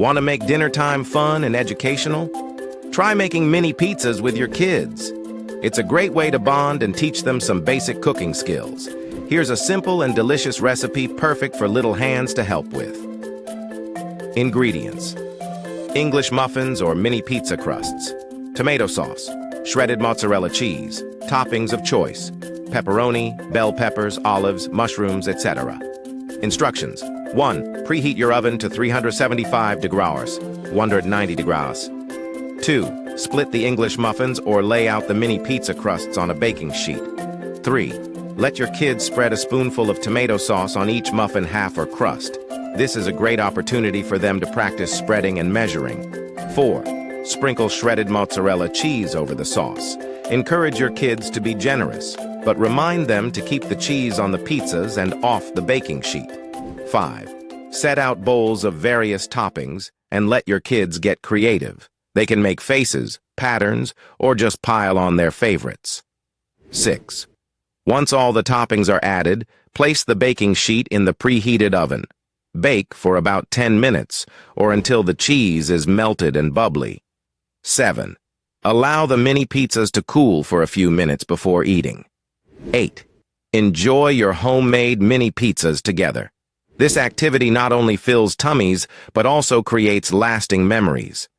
Want to make dinner time fun and educational? Try making mini pizzas with your kids. It's a great way to bond and teach them some basic cooking skills. Here's a simple and delicious recipe perfect for little hands to help with. Ingredients: English muffins or mini pizza crusts, tomato sauce, shredded mozzarella cheese, toppings of choice, pepperoni, bell peppers, olives, mushrooms, etc. Instructions: 1. Preheat your oven to 375 degrees, 190 degrees. 2. Split the English muffins or lay out the mini pizza crusts on a baking sheet. 3. Let your kids spread a spoonful of tomato sauce on each muffin half or crust. This is a great opportunity for them to practice spreading and measuring. 4. Sprinkle shredded mozzarella cheese over the sauce. Encourage your kids to be generous, but remind them to keep the cheese on the pizzas and off the baking sheet. 5. Set out bowls of various toppings and let your kids get creative. They can make faces, patterns, or just pile on their favorites. 6. Once all the toppings are added, place the baking sheet in the preheated oven. Bake for about 10 minutes or until the cheese is melted and bubbly. 7. Allow the mini pizzas to cool for a few minutes before eating. 8. Enjoy your homemade mini pizzas together. This activity not only fills tummies, but also creates lasting memories.